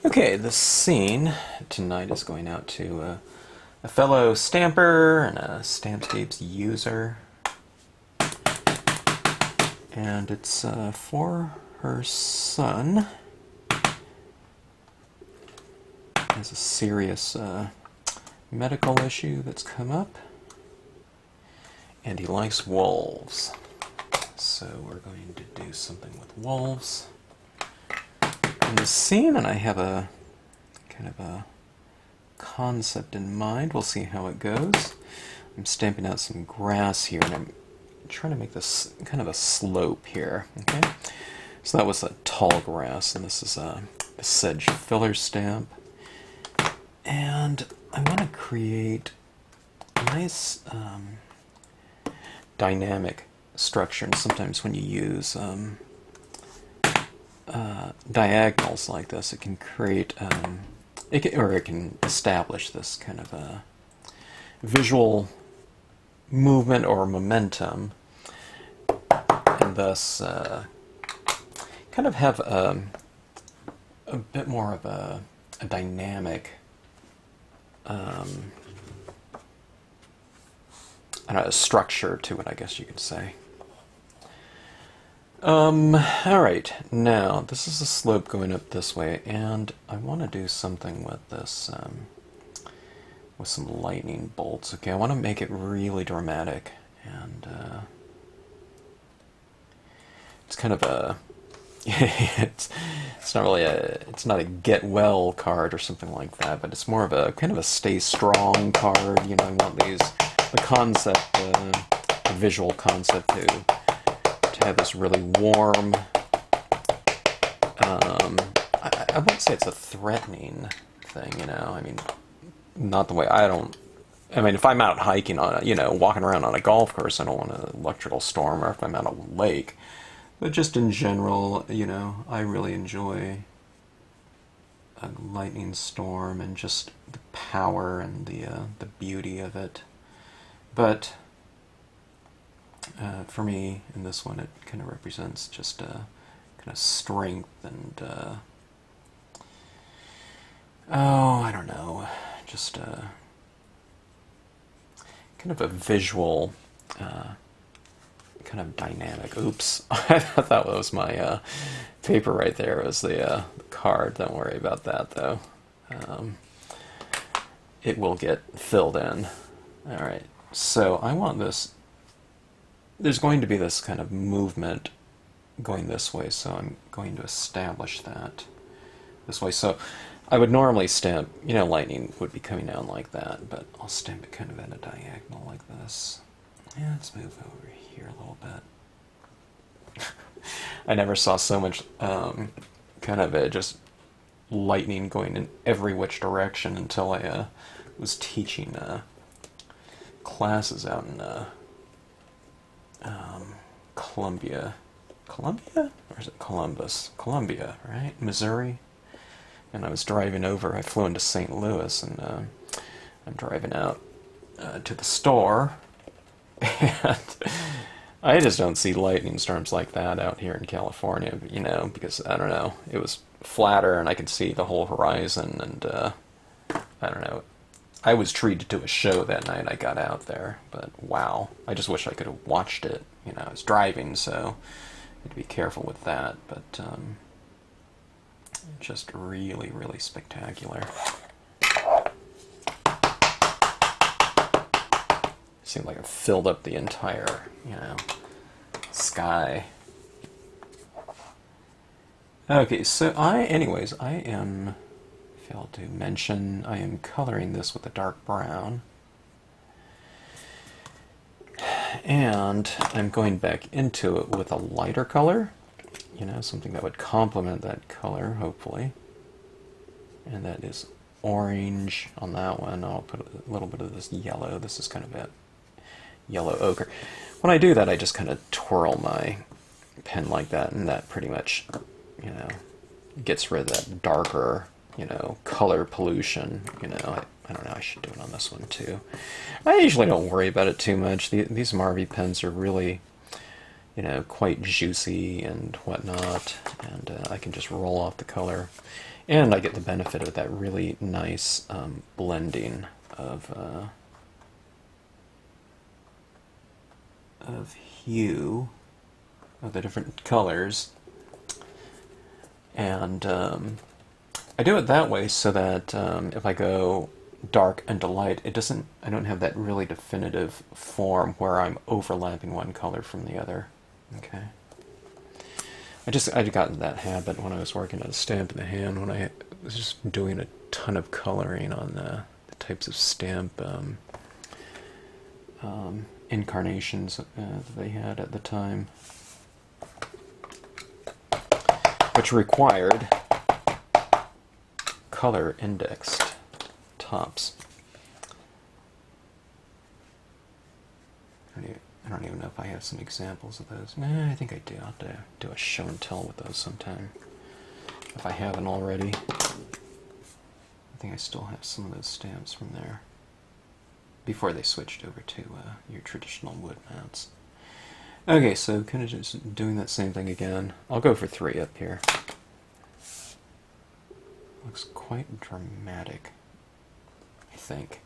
Okay, the scene tonight is going out to a fellow stamper and a Stampscapes user. And it's for her son. He has a serious medical issue that's come up. And he likes wolves. So we're going to do something with wolves in the scene, and I have a kind of a concept in mind. We'll see how it goes. I'm stamping out some grass here, and I'm trying to make this kind of a slope here. Okay, so that was a tall grass, and this is a sedge filler stamp. And I want to create a nice dynamic structure, and sometimes when you use diagonals like this, it can create, it can establish this kind of a visual movement or momentum, and thus kind of have a bit more of a dynamic, I don't know, a structure to it, I guess you could say. Alright, now, this is a slope going up this way, and I want to do something with this, with some lightning bolts. Okay, I want to make it really dramatic, and, it's kind of a, it's not really it's not a get well card or something like that, but it's more of a, kind of a stay strong card. You know, I want the concept, the visual concept to have this really warm, I won't say it's a threatening thing, you know, I mean, not the way I mean, if I'm out hiking on you know, walking around on a golf course, I don't want an electrical storm, or if I'm at a lake, but just in general, you know, I really enjoy a lightning storm and just the power and the beauty of it, but for me, in this one, it kind of represents just kind of strength and, oh, I don't know, just kind of a visual, kind of dynamic. Oops, I thought that was my paper right there. It was the card. Don't worry about that, though. It will get filled in. All right, so I want this. There's going to be this kind of movement going this way, so I'm going to establish that this way. So I would normally stamp, you know, lightning would be coming down like that, but I'll stamp it kind of at a diagonal like this. Yeah, let's move over here a little bit. I never saw so much kind of just lightning going in every which direction until I was teaching classes out in Columbia, or is it Columbus? Columbia, right? Missouri. And I was driving over. I flew into St. Louis, and I'm driving out to the store, and I just don't see lightning storms like that out here in California, you know, because, I don't know, it was flatter and I could see the whole horizon, and I don't know. I was treated to a show that night I got out there, but wow. I just wish I could have watched it. You know, I was driving, so I had to be careful with that, but just really, really spectacular. Seemed like it filled up the entire, you know, sky. Okay, so anyways, I am, failed to mention, I am coloring this with a dark brown. And I'm going back into it with a lighter color, you know, something that would complement that color, hopefully. And that is orange on that one. I'll put a little bit of this yellow. This is kind of a yellow ochre. When I do that, I just kind of twirl my pen like that, and that pretty much, you know, gets rid of that darker, you know, color pollution. You know, I don't know, I should do it on this one too. I usually don't worry about it too much. These Marvy pens are really, you know, quite juicy and whatnot, and I can just roll off the color. And I get the benefit of that really nice blending of hue of the different colors. And I do it that way so that if I go dark into light, I don't have that really definitive form where I'm overlapping one color from the other. Okay. I'd gotten that habit when I was working on a stamp in the hand, when I was just doing a ton of coloring on the types of stamp incarnations that they had at the time, which required color indexed tops. I don't even know if I have some examples of those. Nah, I think I do. I'll have to do a show and tell with those sometime, if I haven't already. I think I still have some of those stamps from there, before they switched over to your traditional wood mounts. Okay, so kind of just doing that same thing again. I'll go for 3 up here. Looks quite dramatic, I think.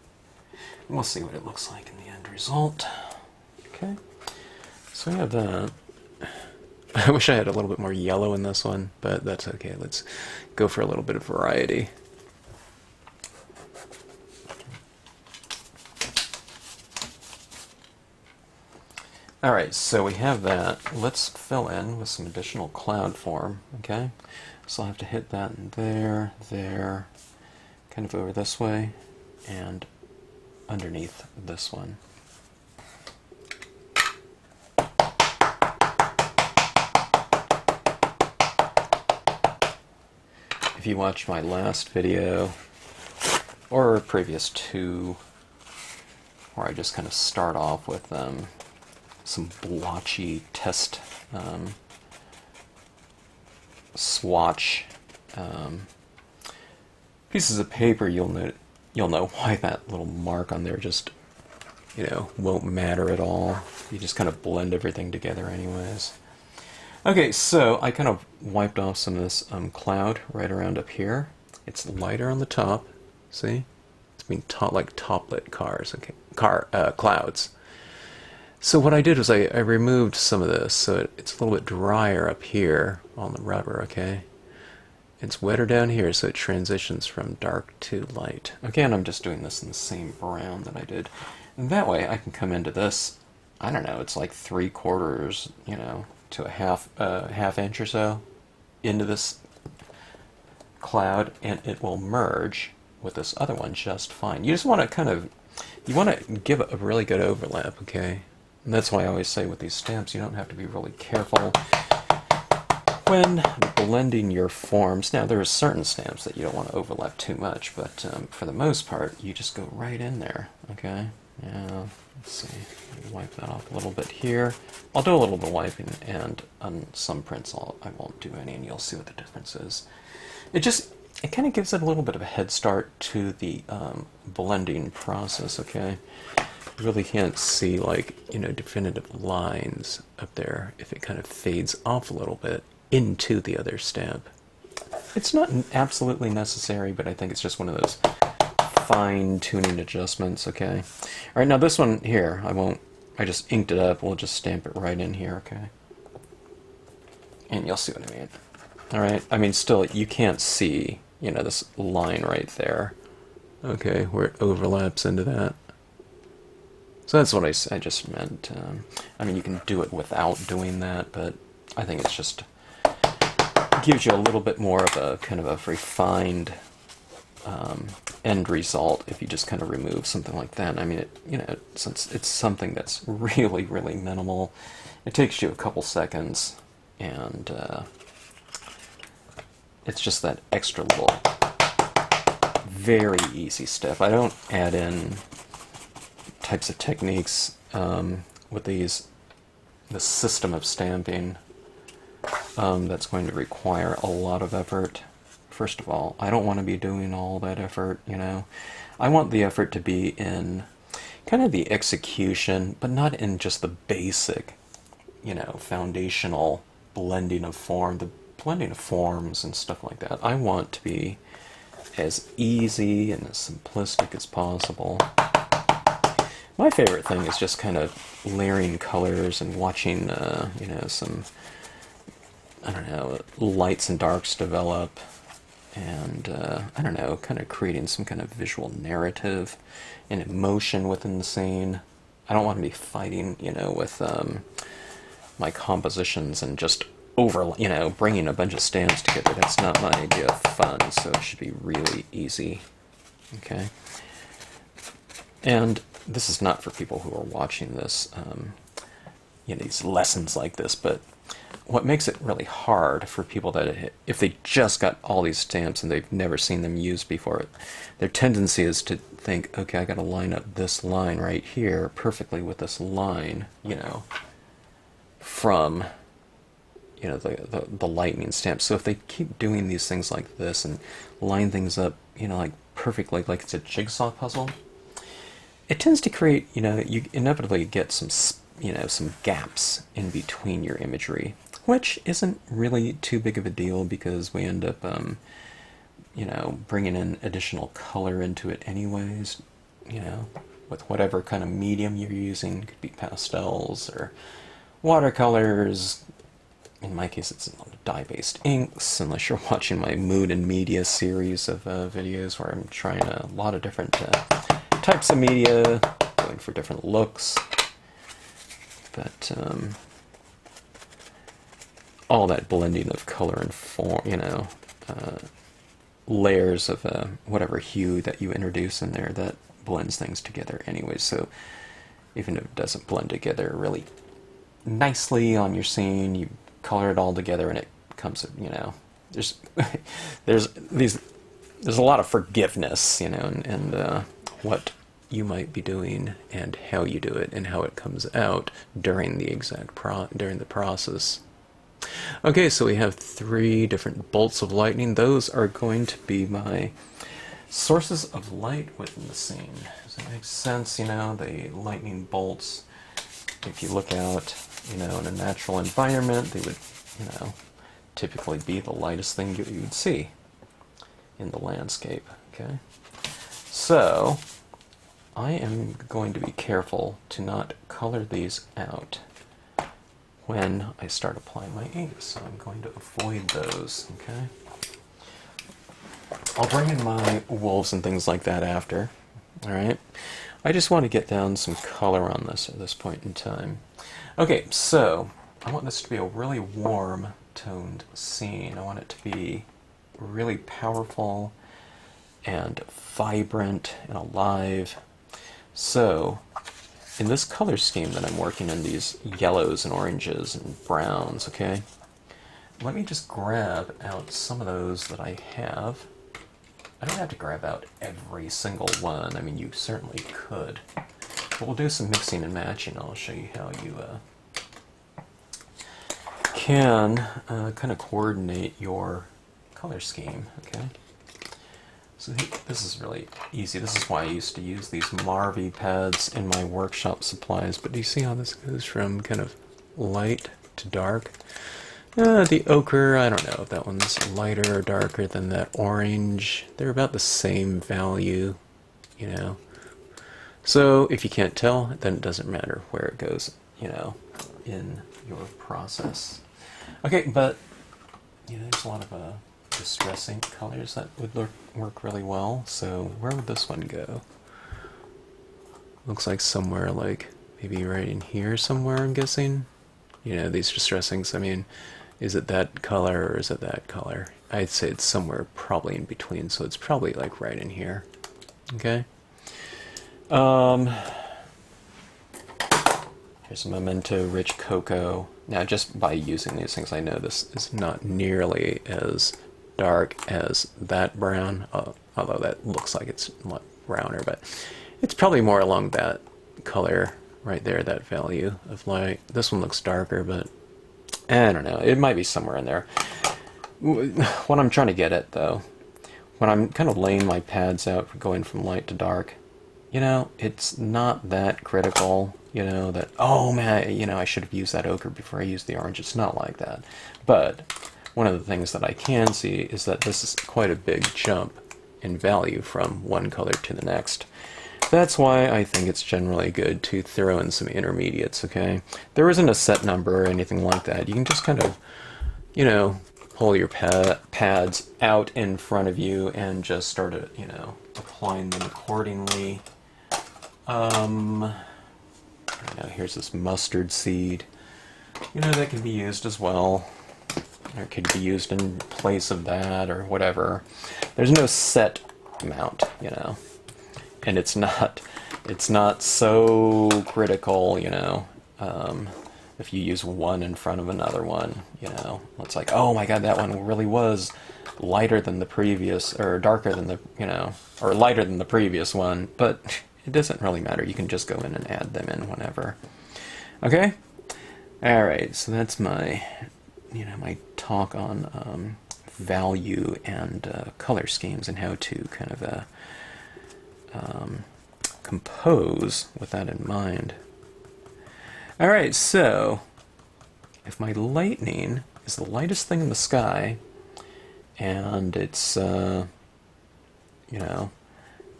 We'll see what it looks like in the end result. Okay, so we have that. I wish I had a little bit more yellow in this one, but that's okay. Let's go for a little bit of variety. Alright, so we have that. Let's fill in with some additional cloud form, okay? So I'll have to hit that in there, there, kind of over this way, and underneath this one. If you watched my last video, or previous 2, where I just kind of start off with some blotchy test swatch pieces of paper, you'll know why that little mark on there just, won't matter at all. You just kind of blend everything together anyways. Okay, so I kind of wiped off some of this cloud right around up here. It's lighter on the top, see? It's being like top-lit cars, okay, clouds. So what I did was I removed some of this, so it's a little bit drier up here on the rubber, okay? It's wetter down here, so it transitions from dark to light. Again, I'm just doing this in the same brown that I did. And that way I can come into this, I don't know, it's like 3/4, to a half inch or so into this cloud, and it will merge with this other one just fine. You just want to you want to give a really good overlap, okay? And that's why I always say with these stamps, you don't have to be really careful when blending your forms. Now, there are certain stamps that you don't want to overlap too much, but for the most part, you just go right in there, okay? Yeah, let's see. Wipe that off a little bit here. I'll do a little bit of wiping, and on some prints I won't do any, and you'll see what the difference is. It kind of gives it a little bit of a head start to the blending process, okay? You really can't see, definitive lines up there if it kind of fades off a little bit into the other stamp. It's not absolutely necessary, but I think it's just one of those fine-tuning adjustments, okay? All right, now this one here, I just inked it up. We'll just stamp it right in here, okay? And you'll see what I mean. All right, I mean, still, you can't see, this line right there, okay, where it overlaps into that. So that's what I just meant. I mean, you can do it without doing that, but I think it's just gives you a little bit more of a kind of a refined end result if you just kind of remove something like that. I mean, since it's something that's really, really minimal, it takes you a couple seconds, and it's just that extra little, very easy step. I don't add in types of techniques with this system of stamping that's going to require a lot of effort. First of all, I don't want to be doing all that effort, I want the effort to be in kind of the execution, but not in just the basic, foundational blending of form, blending of forms and stuff like that, I want to be as easy and as simplistic as possible. My favorite thing is just kind of layering colors and watching, you know, some, I don't know, lights and darks develop, and, I don't know, kind of creating some kind of visual narrative and emotion within the scene. I don't want to be fighting, you know, with my compositions and just you know, bringing a bunch of stamps together. That's not my idea of fun, so it should be really easy. Okay? And this is not for people who are watching this, you know, these lessons like this, but what makes it really hard for people that, if they just got all these stamps and they've never seen them used before, their tendency is to think, okay, I got to line up this line right here perfectly with this line, you know, from, you know, the lightning stamp. So if they keep doing these things like this and line things up, you know, like perfectly, like it's a jigsaw puzzle, it tends to create, you know, you inevitably get some, you know, some gaps in between your imagery, which isn't really too big of a deal because we end up, you know, bringing in additional color into it anyways, you know, with whatever kind of medium you're using. It could be pastels or watercolors. In my case, it's dye-based inks, unless you're watching my mood and media series of videos where I'm trying a lot of different types of media, going for different looks. But all that blending of color and form, you know, layers of whatever hue that you introduce in there, that blends things together anyway. So even if it doesn't blend together really nicely on your scene, you color it all together and it comes, you know, there's a lot of forgiveness, you know, and what you might be doing and how you do it and how it comes out during the during the process. Okay, so we have 3 different bolts of lightning. Those are going to be my sources of light within the scene. Does that make sense? You know, the lightning bolts, if you look out, you know, in a natural environment, they would, you know, typically be the lightest thing you would see in the landscape. Okay, so I am going to be careful to not color these out when I start applying my inks, so I'm going to avoid those. Okay, I'll bring in my wolves and things like that after. All right, I just want to get down some color on this at this point in time. Okay, so I want this to be a really warm toned scene. I want it to be really powerful and vibrant and alive. So in this color scheme that I'm working in, these yellows and oranges and browns, okay, let me just grab out some of those that I have. I don't have to grab out every single one. I mean, you certainly could. But we'll do some mixing and matching. I'll show you how you can kind of coordinate your color scheme, okay? So this is really easy. This is why I used to use these Marvy pads in my workshop supplies. But do you see how this goes from kind of light to dark? The ochre, I don't know if that one's lighter or darker than that orange. They're about the same value, you know. So if you can't tell, then it doesn't matter where it goes, you know, in your process. Okay, but you know, there's a lot of distressing colors that would work really well. So where would this one go? Looks like somewhere like maybe right in here somewhere, I'm guessing. You know, these distressings, I mean, is it that color or is it that color? I'd say it's somewhere probably in between, so it's probably like right in here. Okay. Here's a Memento Rich Cocoa. Now, just by using these things, I know this is not nearly as dark as that brown, although that looks like it's a lot browner, but it's probably more along that color right there, that value of light. This one looks darker, but I don't know. It might be somewhere in there. What I'm trying to get at, though, when I'm kind of laying my pads out for going from light to dark, you know, it's not that critical, you know, that, oh man, you know, I should have used that ochre before I used the orange. It's not like that. But one of the things that I can see is that this is quite a big jump in value from one color to the next. That's why I think it's generally good to throw in some intermediates, okay? There isn't a set number or anything like that. You can just kind of, you know, pull your pads out in front of you and just start, you know, applying them accordingly. You know, here's this mustard seed. You know, that can be used as well. Or it could be used in place of that or whatever. There's no set amount, you know. And it's not so critical, you know, if you use one in front of another one, you know. It's like, oh my god, that one really was lighter than the previous, or darker than the, you know, or lighter than the previous one, but it doesn't really matter. You can just go in and add them in whenever. Okay? Alright, so that's my, you know, my talk on value and color schemes and how to kind of compose with that in mind. Alright, so if my lightning is the lightest thing in the sky and it's, you know,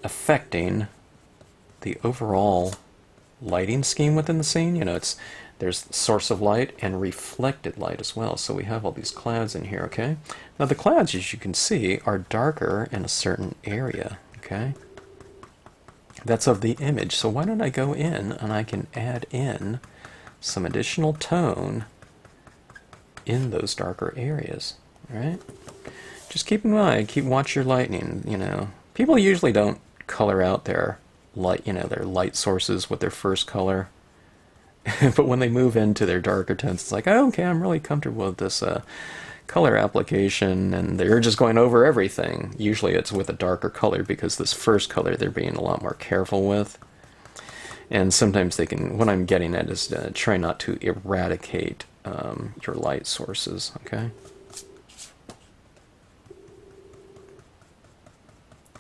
affecting the overall lighting scheme within the scene, you know, there's source of light and reflected light as well. So we have all these clouds in here, okay? Now the clouds, as you can see, are darker in a certain area, okay? That's of the image. So why don't I go in and I can add in some additional tone in those darker areas, all right? Just keep in mind, watch your lightning, you know. People usually don't color out their light, you know, their light sources with their first color. But when they move into their darker tones, it's like, oh, okay, I'm really comfortable with this color application, and they're just going over everything. Usually it's with a darker color because this first color they're being a lot more careful with. And sometimes they can, what I'm getting at is try not to eradicate your light sources, okay?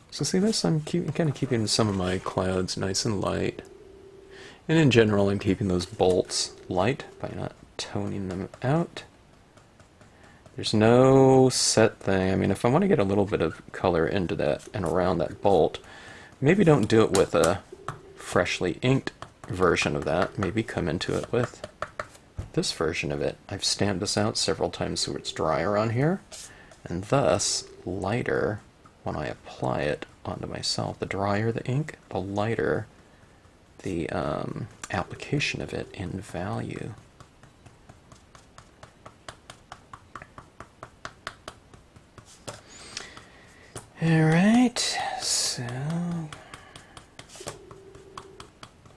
So see this? I'm kind of keeping some of my clouds nice and light. And in general, I'm keeping those bolts light by not toning them out. There's no set thing. I mean, if I want to get a little bit of color into that and around that bolt, maybe don't do it with a freshly inked version of that. Maybe come into it with this version of it. I've stamped this out several times so it's drier on here, and thus lighter when I apply it onto myself. The drier the ink, the lighter the application of it in value. Alright, so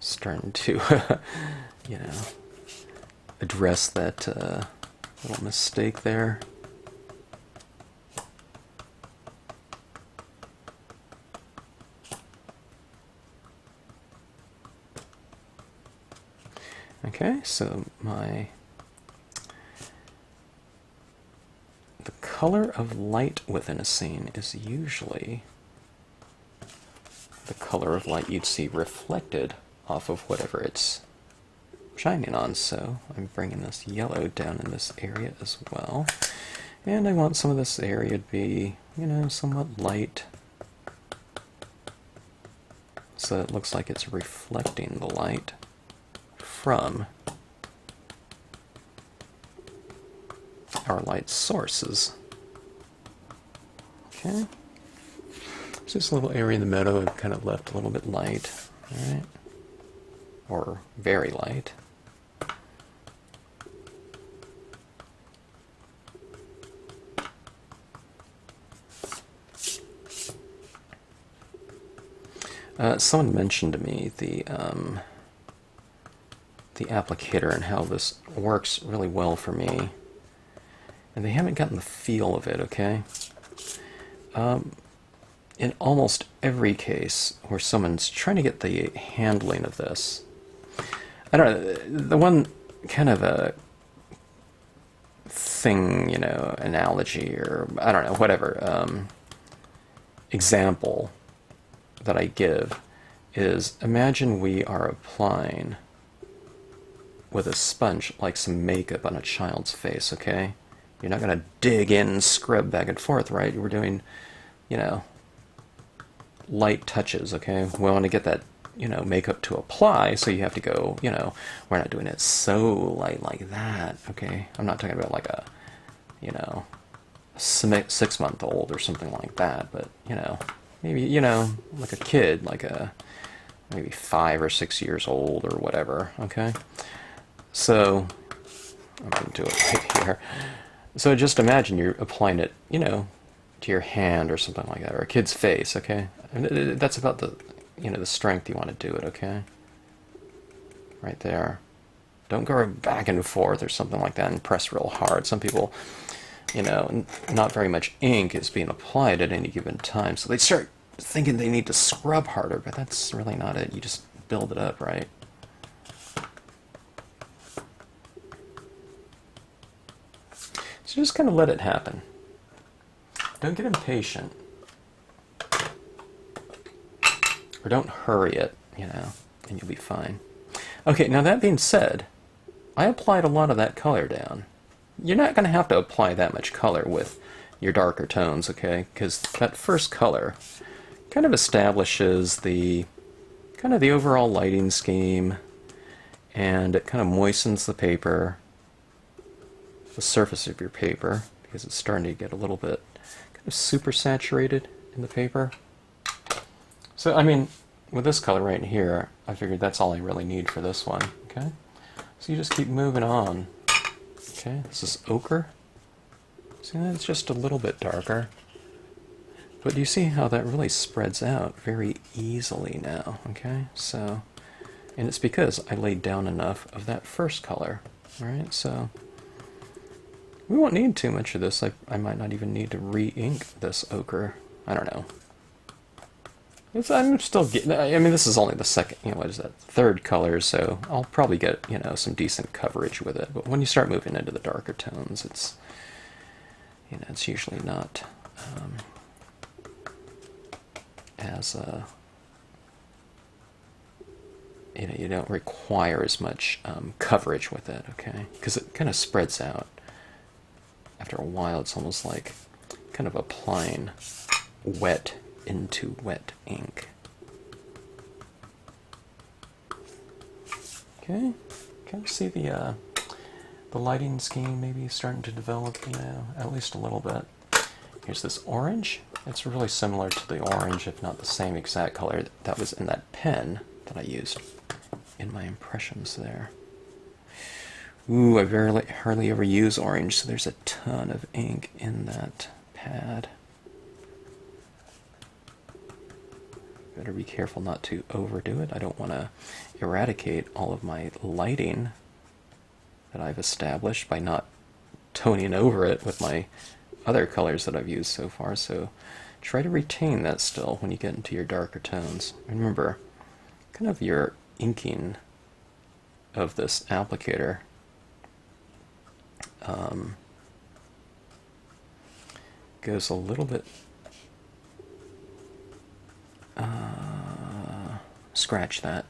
starting to, you know, address that little mistake there. Okay, so the color of light within a scene is usually the color of light you'd see reflected off of whatever it's shining on. So I'm bringing this yellow down in this area as well. And I want some of this area to be, you know, somewhat light, so it looks like it's reflecting the light from our light sources. Okay. So this little area in the middle I've kind of left a little bit light, alright? Or very light. Someone mentioned to me the applicator and how this works really well for me, and they haven't gotten the feel of it, okay? In almost every case where someone's trying to get the handling of this, I don't know, the one kind of a thing, you know, analogy, or I don't know, whatever, example that I give is, imagine we are applying with a sponge like some makeup on a child's face, okay? You're not going to dig in and scrub back and forth, right? We're doing, you know, light touches, okay? We want to get that, you know, makeup to apply, so you have to go, you know, we're not doing it so light like that, okay? I'm not talking about like a, you know, 6-month-old or something like that, but, you know, maybe, you know, like a kid, like a maybe 5 or 6 years old or whatever, okay? So, I'm going to do it right here. So just imagine you're applying it, you know, to your hand or something like that, or a kid's face, okay? And that's about the, you know, the strength you want to do it, okay? Right there. Don't go back and forth or something like that and press real hard. Some people, you know, not very much ink is being applied at any given time, so they start thinking they need to scrub harder, but that's really not it. You just build it up, right? So just kind of let it happen. Don't get impatient. Or don't hurry it, you know, and you'll be fine. Okay, now that being said, I applied a lot of that color down. You're not going to have to apply that much color with your darker tones, okay? Because that first color kind of establishes the kind of the overall lighting scheme, and it kind of moistens the paper, the surface of your paper, because it's starting to get a little bit kind of super saturated in the paper. So, I mean, with this color right here, I figured that's all I really need for this one, okay? So you just keep moving on. Okay, this is ochre. See, that's just a little bit darker. But you see how that really spreads out very easily now, okay? So, and it's because I laid down enough of that first color, alright? So, we won't need too much of this. I might not even need to re-ink this ochre. I don't know. I'm still getting, I mean, this is only the second, you know, what is that, third color, so I'll probably get, you know, some decent coverage with it. But when you start moving into the darker tones, it's, you know, it's usually not as, you know, you don't require as much coverage with it, okay? Because it kind of spreads out. After a while, it's almost like kind of applying wet into wet ink. Okay, kind of see the lighting scheme maybe starting to develop, you know, at least a little bit. Here's this orange. It's really similar to the orange, if not the same exact color that was in that pen that I used in my impressions there. Ooh, I hardly ever use orange, so there's a ton of ink in that pad. Better be careful not to overdo it. I don't want to eradicate all of my lighting that I've established by not toning over it with my other colors that I've used so far, so try to retain that still when you get into your darker tones. Remember, kind of your inking of this applicator goes a little bit scratch that.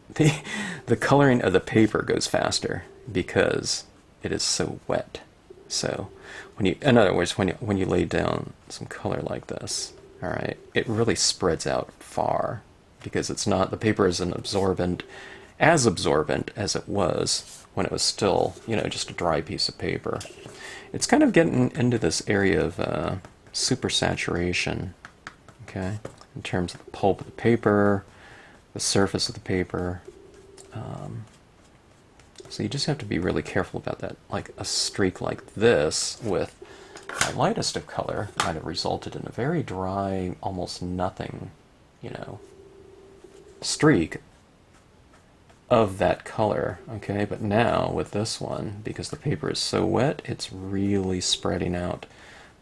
The coloring of the paper goes faster because it is so wet. So when you, in other words, when you lay down some color like this, all right, it really spreads out far because it's not, the paper isn't absorbent as it was when it was still, you know, just a dry piece of paper. It's kind of getting into this area of super saturation, okay, in terms of the pulp of the paper, the surface of the paper. So you just have to be really careful about that. Like a streak like this with my lightest of color might have resulted in a very dry, almost nothing, you know, streak of that color, okay? But now with this one, because the paper is so wet, it's really spreading out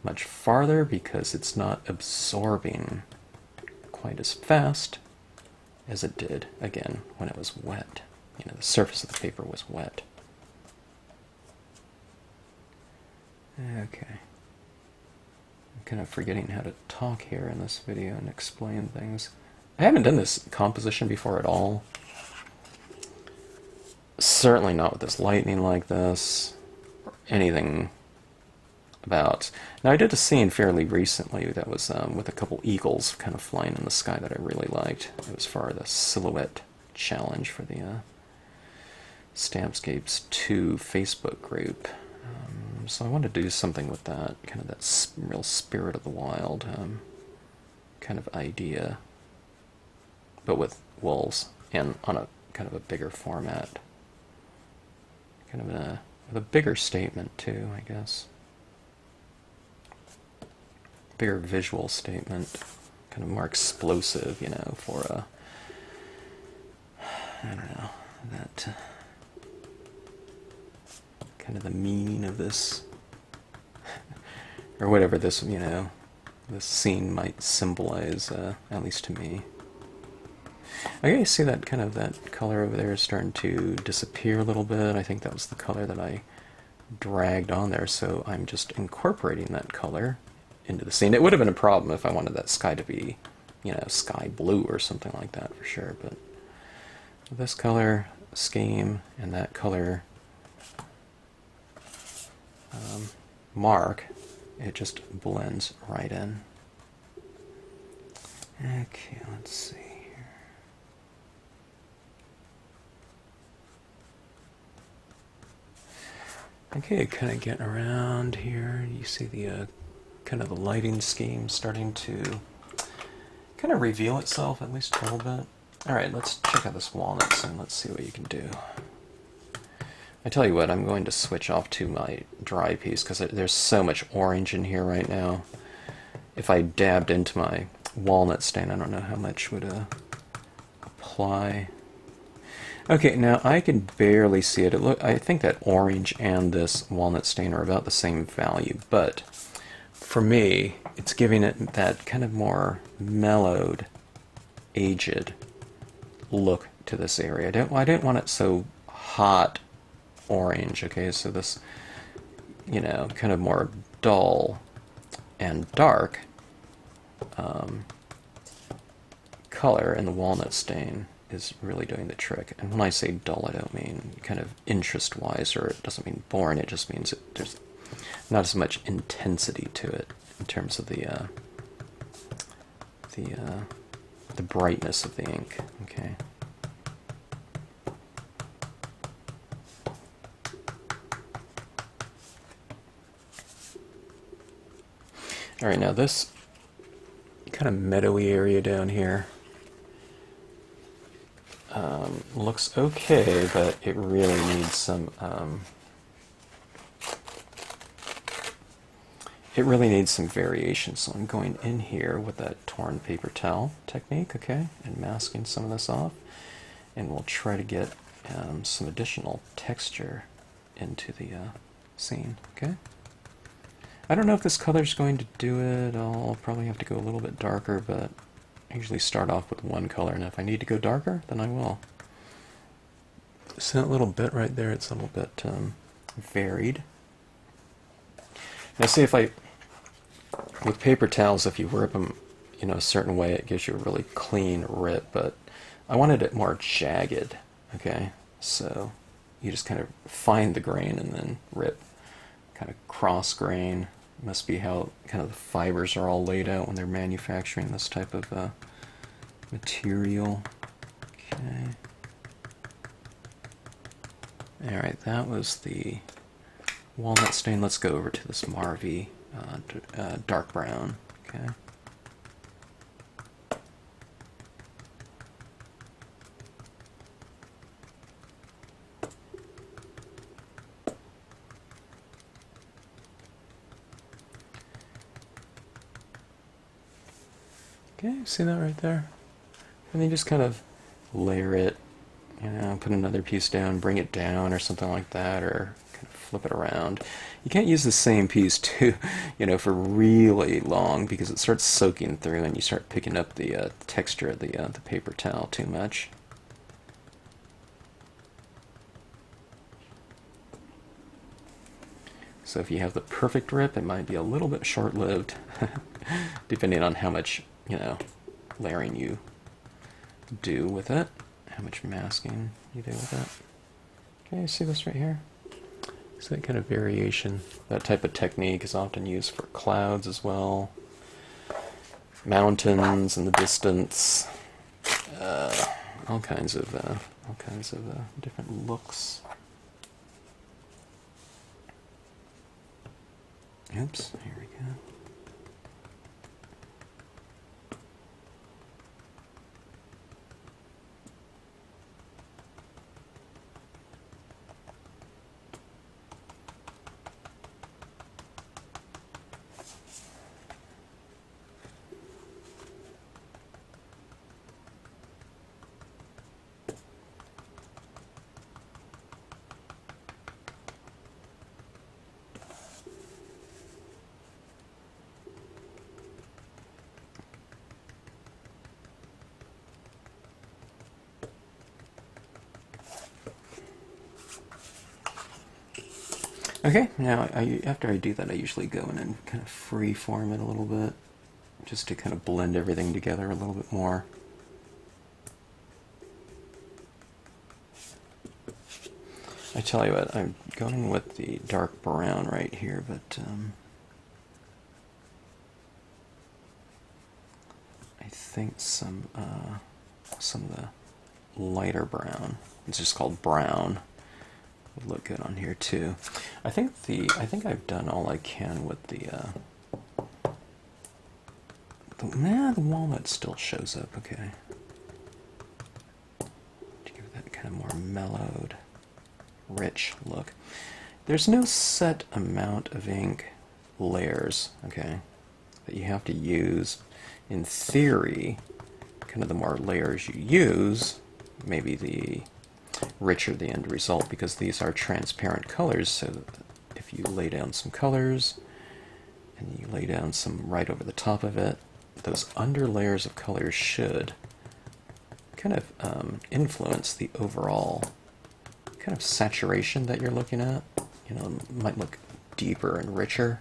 much farther because it's not absorbing quite as fast as it did, again, when it was wet. You know, the surface of the paper was wet. Okay. I'm kind of forgetting how to talk here in this video and explain things. I haven't done this composition before at all. Certainly not with this lightning like this, or anything about. Now I did a scene fairly recently that was with a couple eagles kind of flying in the sky that I really liked. It was for the silhouette challenge for the Stampscapes 2 Facebook group. So I wanted to do something with that, kind of that real spirit of the wild kind of idea, but with wolves and on a kind of a bigger format, kind of with a bigger statement too, I guess. Bigger visual statement, kind of more explosive, you know, for a, I don't know, that kind of the meaning of this, or whatever this, you know, this scene might symbolize, at least to me. Okay, you see that kind of that color over there is starting to disappear a little bit. I think that was the color that I dragged on there, so I'm just incorporating that color into the scene. It would have been a problem if I wanted that sky to be, you know, sky blue or something like that for sure, but this color scheme and that color mark, it just blends right in. Okay, let's see here. Okay, kind of getting around here. You see the kind of the lighting scheme starting to kind of reveal itself, at least a little bit. Alright, let's check out this walnuts and let's see what you can do. I tell you what, I'm going to switch off to my dry piece because there's so much orange in here right now. If I dabbed into my walnut stain, I don't know how much would apply. Okay, now I can barely see it. I think that orange and this walnut stain are about the same value, but for me, it's giving it that kind of more mellowed, aged look to this area. I didn't want it so hot orange, okay, so this, you know, kind of more dull and dark color in the walnut stain is really doing the trick. And when I say dull, I don't mean kind of interest-wise, or it doesn't mean boring, it just means there's not as much intensity to it in terms of the brightness of the ink, okay. Alright, now this kind of meadowy area down here looks okay, but it really needs some variation. So I'm going in here with that torn paper towel technique, okay, and masking some of this off, and we'll try to get some additional texture into the scene, okay. I don't know if this color's going to do it. I'll probably have to go a little bit darker, but I usually start off with one color, and if I need to go darker, then I will. So that little bit right there, it's a little bit varied. Now see, if I, with paper towels, if you rip them, you know, a certain way, it gives you a really clean rip, but I wanted it more jagged, okay? So you just kind of find the grain and then rip, kind of cross grain. Must be how kind of the fibers are all laid out when they're manufacturing this type of material. Okay. Alright, that was the walnut stain. Let's go over to this Marvy dark brown. Okay. Okay, see that right there? And then just kind of layer it, you know, put another piece down, bring it down or something like that, or kind of flip it around. You can't use the same piece too, you know, for really long because it starts soaking through and you start picking up the texture of the paper towel too much. So if you have the perfect rip, it might be a little bit short-lived, depending on how much, you know, layering you do with it, how much masking you do with it. Okay, see this right here? So that kind of variation, that type of technique is often used for clouds as well, mountains in the distance, all kinds of different looks. Oops, here we go. Okay, now after I do that, I usually go in and kind of freeform it a little bit, just to kind of blend everything together a little bit more. I tell you what, I'm going with the dark brown right here, but I think some of the lighter brown, it's just called brown, would look good on here too. I think I've done all I can with the walnut still shows up okay. To give that kind of more mellowed, rich look. There's no set amount of ink layers, okay, that you have to use. In theory, kind of the more layers you use, maybe the richer the end result, because these are transparent colors, so if you lay down some colors and you lay down some right over the top of it, those under layers of colors should kind of influence the overall kind of saturation that you're looking at. You know, it might look deeper and richer.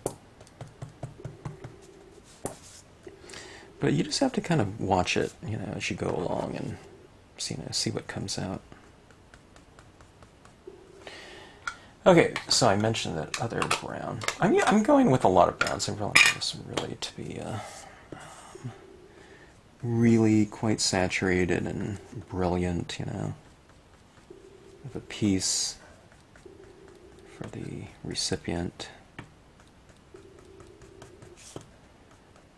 But you just have to kind of watch it, you know, as you go along and see what comes out. Okay, so I mentioned that other brown. I'm going with a lot of browns. I really want this really to be really quite saturated and brilliant, you know, with a piece for the recipient.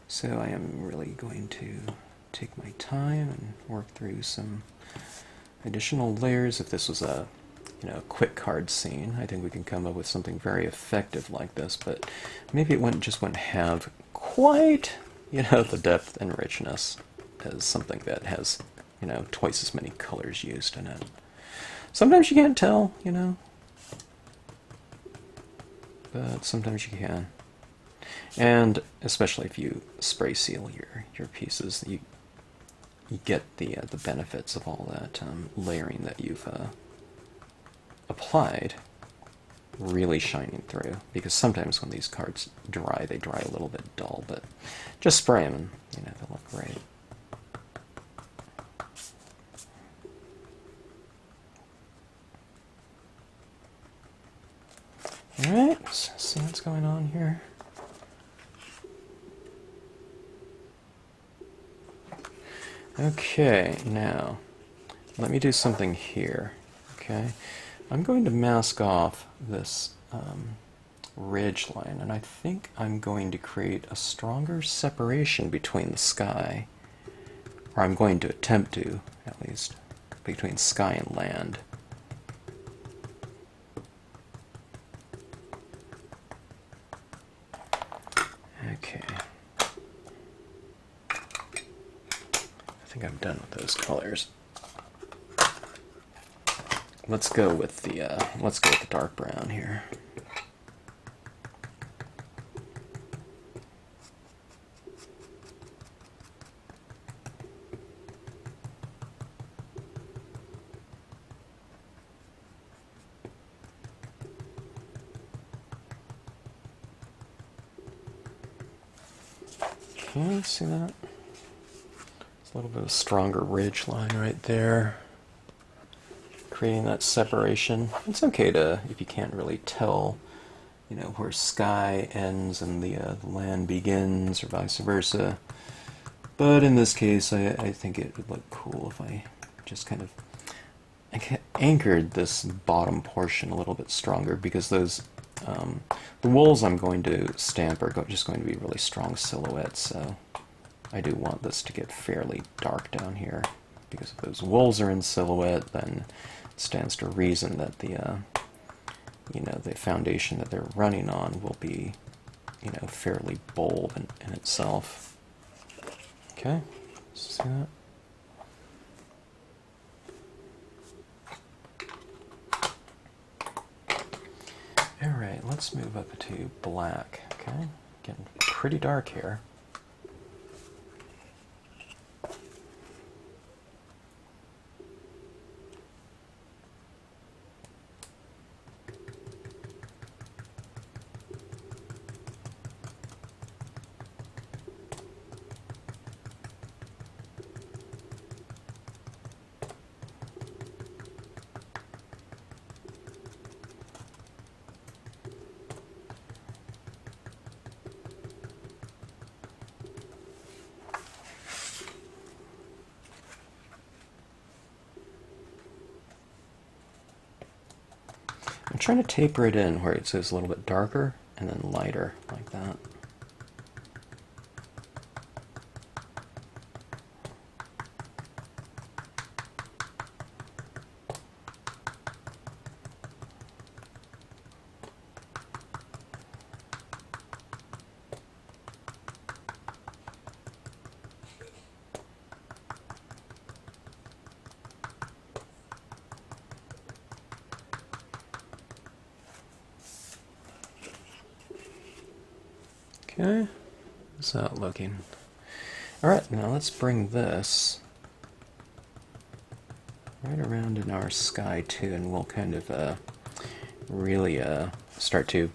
So I am really going to take my time and work through some additional layers. If this was a quick card scene, I think we can come up with something very effective like this, but maybe it just wouldn't have quite, the depth and richness as something that has, twice as many colors used in it. Sometimes you can't tell, but sometimes you can. And especially if you spray seal your pieces, you get the benefits of all that layering that you've applied really shining through, because sometimes when these cards dry, they dry a little bit dull, but just spray them and they'll look great. Alright, let's see what's going on here. Okay, now let me do something here. Okay, I'm going to mask off this ridge line, and I think I'm going to create a stronger separation between the sky, or I'm going to attempt to, at least, between sky and land. Okay. I think I'm done with those colors. Let's go with the dark brown here. Okay, see that? It's a little bit of a stronger ridge line right there. creating that separation. It's okay to, if you can't really tell, you know, where sky ends and the land begins, or vice versa. But in this case, I think it would look cool if I just kind of anchored this bottom portion a little bit stronger, because those the wolves I'm going to stamp are just going to be really strong silhouettes, so I do want this to get fairly dark down here, because if those wolves are in silhouette, then it stands to reason that the you know, the foundation that they're running on will be, you know, fairly bold in itself. Okay, see that? Alright, let's move up to black. Okay, getting pretty dark here. I'm trying to taper it in where it says a little bit darker and then lighter, like that. Okay, how's that looking? Alright, now let's bring this right around in our sky too, and we'll kind of really start to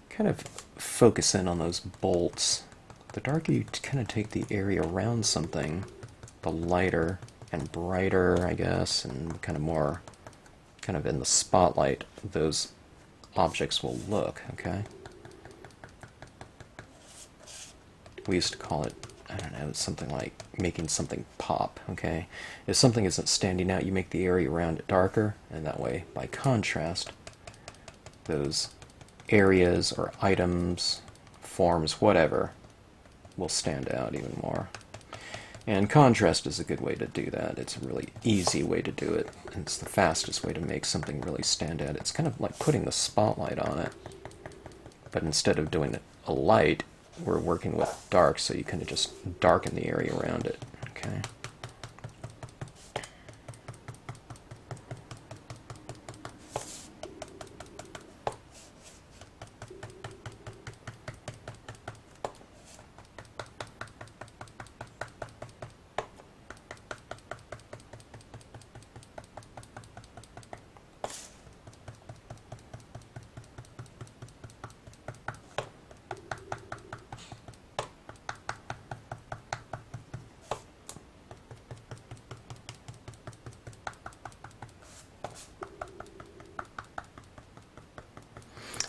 kind of focus in on those bolts. The darker you kind of take the area around something, the lighter and brighter, I guess, and kind of more kind of in the spotlight those objects will look, okay? We used to call it, I don't know, something like making something pop, okay? If something isn't standing out, you make the area around it darker, and that way, by contrast, those areas or items, forms, whatever, will stand out even more. And contrast is a good way to do that. It's a really easy way to do it. It's the fastest way to make something really stand out. It's kind of like putting the spotlight on it, but instead of doing a light, we're working with dark, so you kind of just darken the area around it, okay?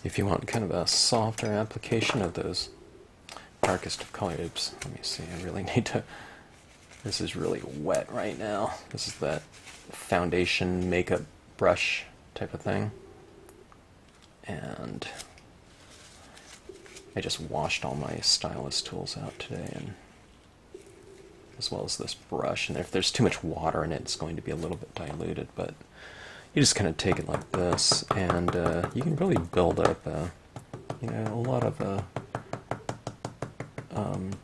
If you want kind of a softer application of those darkest of colors, let me see, I really need to, this is really wet right now. This is that foundation makeup brush type of thing. And I just washed all my stylus tools out today, and as well as this brush. And if there's too much water in it, it's going to be a little bit diluted, but you just kind of take it like this, and you can really build up, you know, a lot of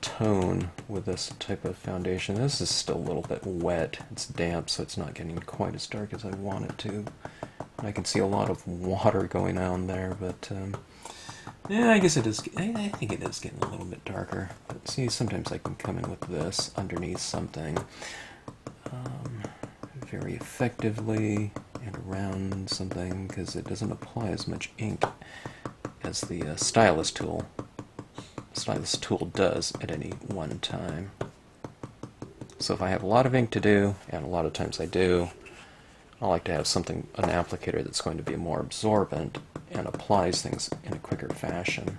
tone with this type of foundation. This is still a little bit wet. It's damp, so it's not getting quite as dark as I want it to. And I can see a lot of water going on there, but yeah, I guess it is. I think it is getting a little bit darker. But see, sometimes I can come in with this underneath something very effectively and around something, because it doesn't apply as much ink as the stylus tool does at any one time. So if I have a lot of ink to do, and a lot of times I do, I like to have something, an applicator that's going to be more absorbent and applies things in a quicker fashion.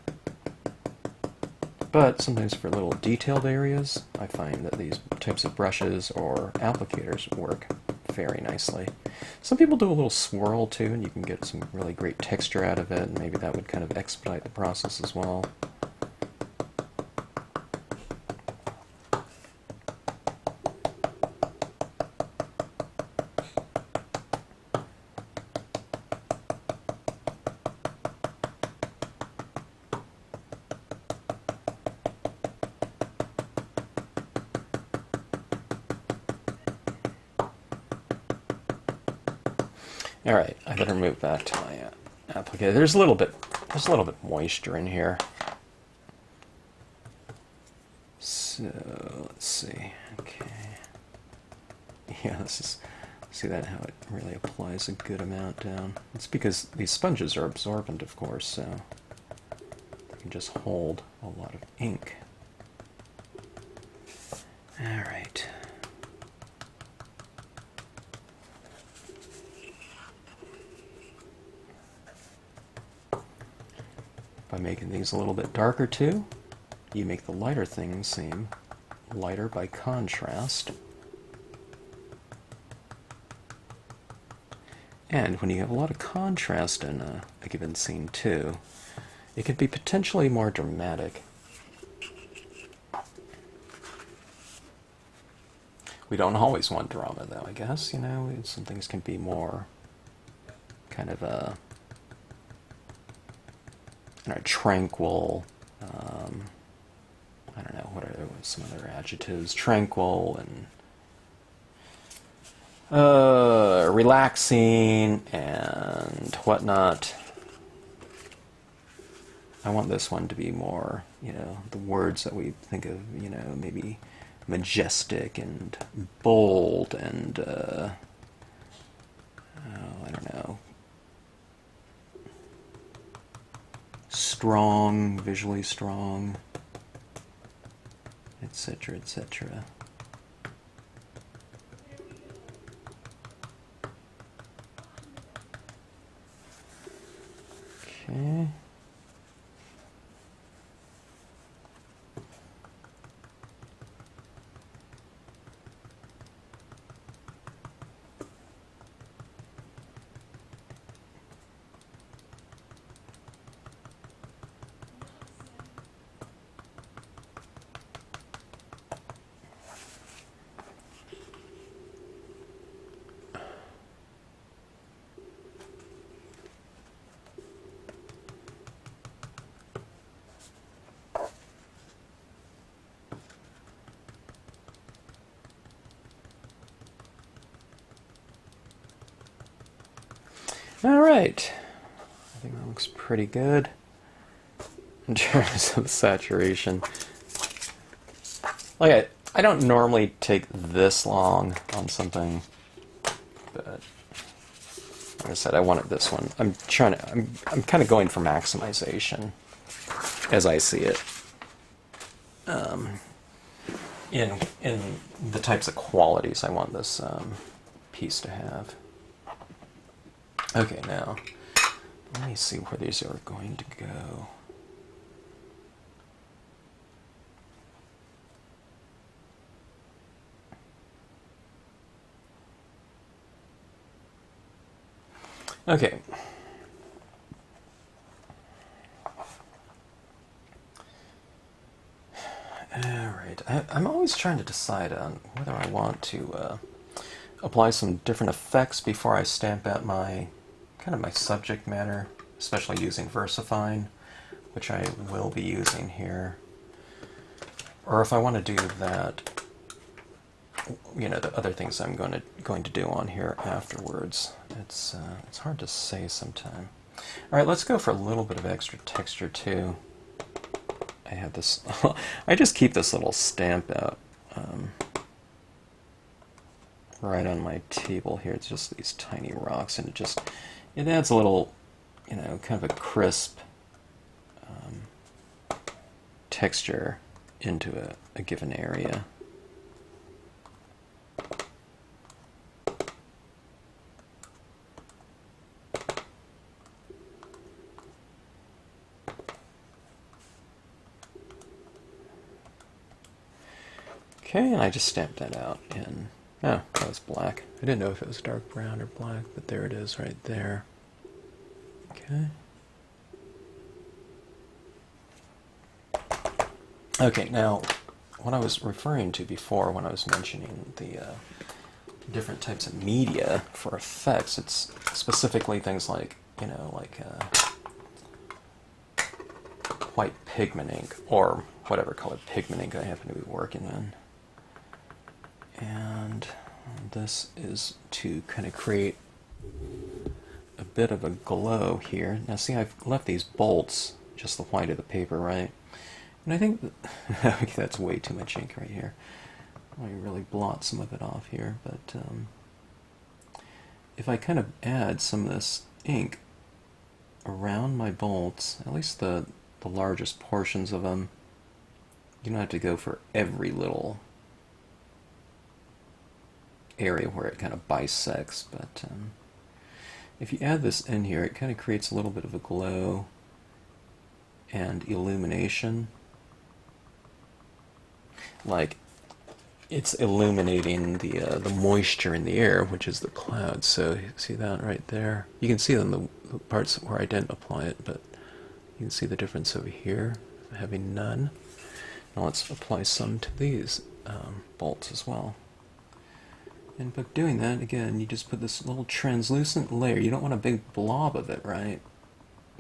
But sometimes for little detailed areas, I find that these types of brushes or applicators work very nicely. Some people do a little swirl too, and you can get some really great texture out of it, and maybe that would kind of expedite the process as well. All right, I better move back to my applicator. There's a little bit moisture in here. So let's see. Okay. Yeah, see that how it really applies a good amount down. It's because these sponges are absorbent, of course, so they can just hold a lot of ink. All right. By making these a little bit darker too, you make the lighter things seem lighter by contrast. And when you have a lot of contrast in a given scene too, it can be potentially more dramatic. We don't always want drama though, I guess, you know, some things can be more kind of tranquil, I don't know, what are some other adjectives? Tranquil and relaxing and whatnot. I want this one to be more, you know, the words that we think of, you know, maybe majestic and bold and, I don't know, strong, visually strong, etc., etc. Okay. All right, I think that looks pretty good in terms of saturation. Like I don't normally take this long on something, but like I said, I wanted this one. I'm kind of going for maximization as I see it. In the types of qualities I want this piece to have. Okay, now, let me see where these are going to go. Okay. Alright, I'm always trying to decide on whether I want to apply some different effects before I stamp out my kind of my subject matter, especially using VersaFine, which I will be using here. Or if I want to do that, you know, the other things I'm going to do on here afterwards. It's hard to say sometime. All right, let's go for a little bit of extra texture too. I have this. I just keep this little stamp out right on my table here. It's just these tiny rocks, and it adds a little, you know, kind of a crisp texture into a given area. Okay, and I just stamped that out in, oh, that was black. I didn't know if it was dark brown or black, but there it is right there. Okay. Okay, now, what I was referring to before when I was mentioning the different types of media for effects, it's specifically things like, you know, like white pigment ink, or whatever color pigment ink I happen to be working in. And this is to kind of create a bit of a glow here. Now see, I've left these bolts just the white of the paper, right? And I think that's way too much ink right here. I really blot some of it off here, but if I kind of add some of this ink around my bolts, at least the largest portions of them, you don't have to go for every little area where it kind of bisects, but if you add this in here, it kind of creates a little bit of a glow and illumination. Like, it's illuminating the moisture in the air, which is the clouds. So you see that right there? You can see it in the parts where I didn't apply it, but you can see the difference over here, having none. Now let's apply some to these bolts as well. And by doing that, again, you just put this little translucent layer. You don't want a big blob of it, right?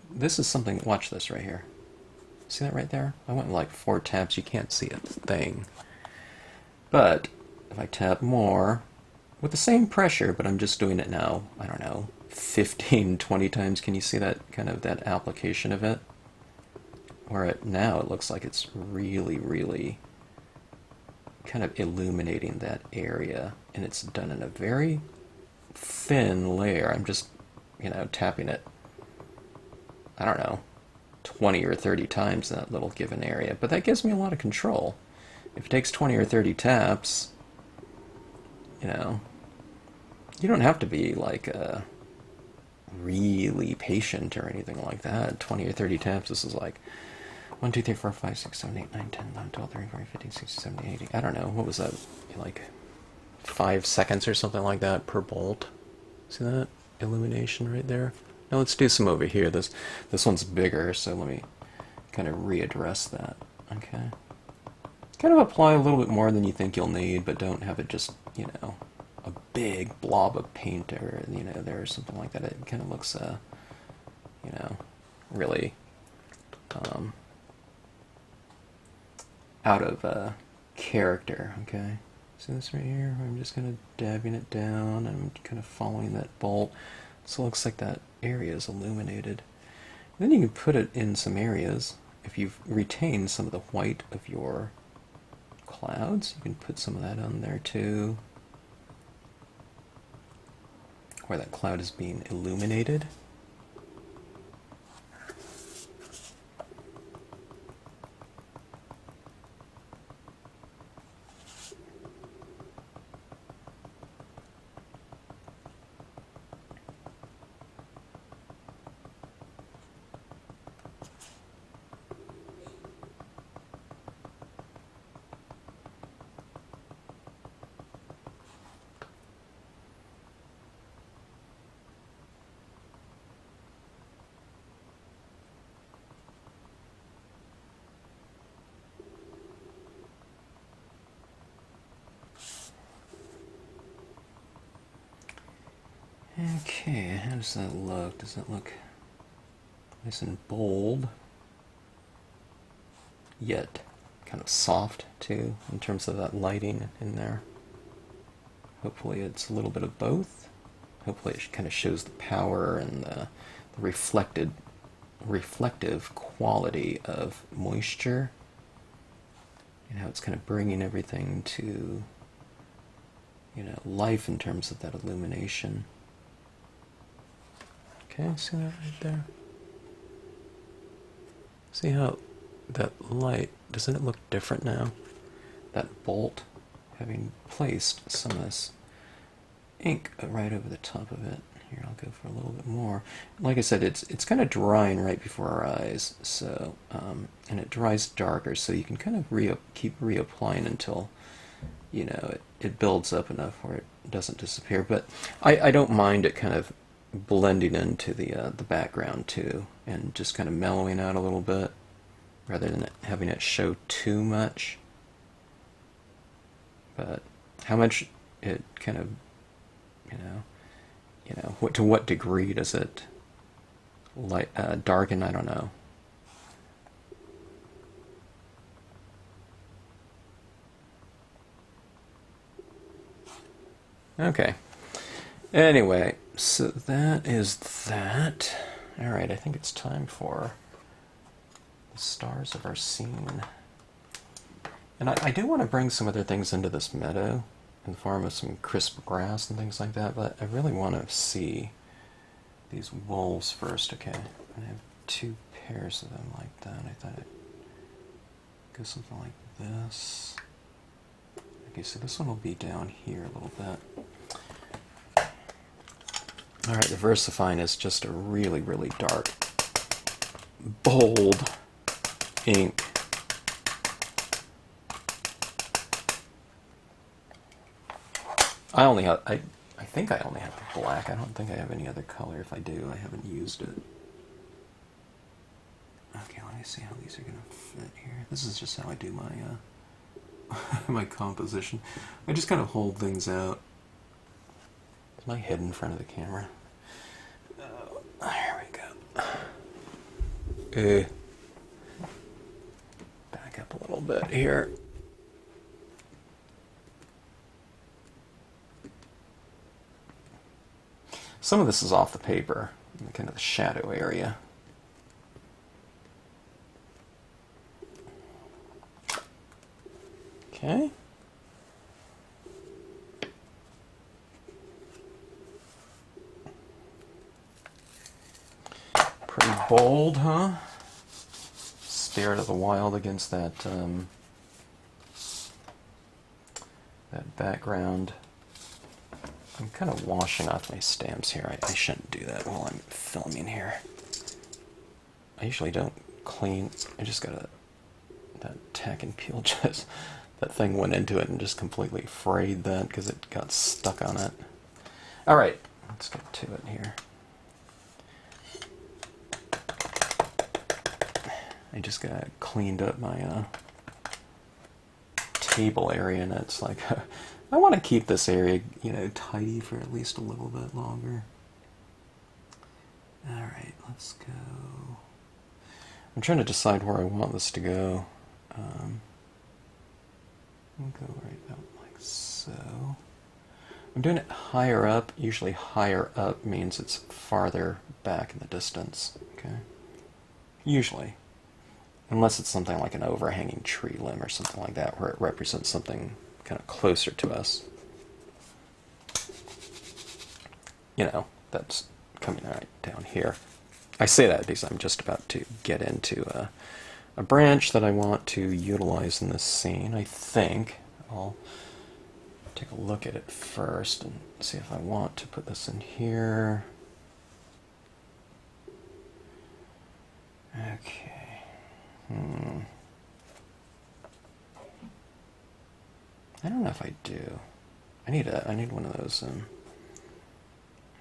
This is something, watch this right here. See that right there? I went like 4 taps, you can't see a thing. But if I tap more, with the same pressure, but I'm just doing it now, I don't know, 15, 20 times, can you see that kind of that application of it? Where now it looks like it's really, really kind of illuminating that area, and it's done in a very thin layer. I'm just, you know, tapping it, I don't know, 20 or 30 times in that little given area, but that gives me a lot of control. If it takes 20 or 30 taps, you know, you don't have to be like really patient or anything like that. 20 or 30 taps, this is like 1, 2, 3, 4, 5, 6, 7, 8, 9, 10, 11, 12, 13, 14, 15, 16, 17, 18. I don't know, what was that? Like 5 seconds or something like that per bolt. See that illumination right there? Now let's do some over here. This one's bigger, so let me kind of readdress that. Okay. Kind of apply a little bit more than you think you'll need, but don't have it just, you know, a big blob of paint or, you know, there or something like that. It kind of looks, you know, really out of character, okay? See this right here? I'm just kind of dabbing it down. I'm kind of following that bolt. So it looks like that area is illuminated. And then you can put it in some areas. If you've retained some of the white of your clouds, you can put some of that on there too, where that cloud is being illuminated. Okay, how does that look? Does that look nice and bold, yet kind of soft too, in terms of that lighting in there? Hopefully it's a little bit of both. Hopefully it kind of shows the power and the reflective quality of moisture, and how it's kind of bringing everything to, you know, life in terms of that illumination. Okay, see that right there? See how that light, doesn't it look different now? That bolt, having placed some of this ink right over the top of it. Here, I'll go for a little bit more. Like I said, it's kind of drying right before our eyes, so and it dries darker, so you can kind of keep reapplying until you know, it builds up enough where it doesn't disappear. But I don't mind it kind of blending into the background too, and just kind of mellowing out a little bit, rather than having it show too much. But how much it kind of, to what degree does it darken? I don't know. Okay. Anyway, so that is that. Alright, I think it's time for the stars of our scene. And I do want to bring some other things into this meadow in the form of some crisp grass and things like that, but I really want to see these wolves first. Okay, I have 2 pairs of them like that. I thought I'd go something like this. Okay, so this one will be down here a little bit. Alright, the VersaFine is just a really, really dark, bold ink. I think I only have black. I don't think I have any other color. If I do, I haven't used it. Okay, let me see how these are going to fit here. This is just how I do my my composition. I just kind of hold things out. Am I hidden in front of the camera? There we go. Back up a little bit here. Some of this is off the paper, kind of the shadow area. Okay. Pretty bold, huh? Spirit of the Wild against that that background. I'm kind of washing off my stamps here. I shouldn't do that while I'm filming here. I usually don't clean. I just got that tack and peel just... That thing went into it and just completely frayed that because it got stuck on it. Alright, let's get to it here. I just got cleaned up my table area, and it's like... I want to keep this area, tidy for at least a little bit longer. Alright, let's go. I'm trying to decide where I want this to go. I'll go right about like so. I'm doing it higher up. Usually higher up means it's farther back in the distance. Okay. Usually. Unless it's something like an overhanging tree limb or something like that, where it represents something kind of closer to us. That's coming right down here. I say that because I'm just about to get into a branch that I want to utilize in this scene. I think I'll take a look at it first and see if I want to put this in here. Okay. I don't know if I do. I need one of those.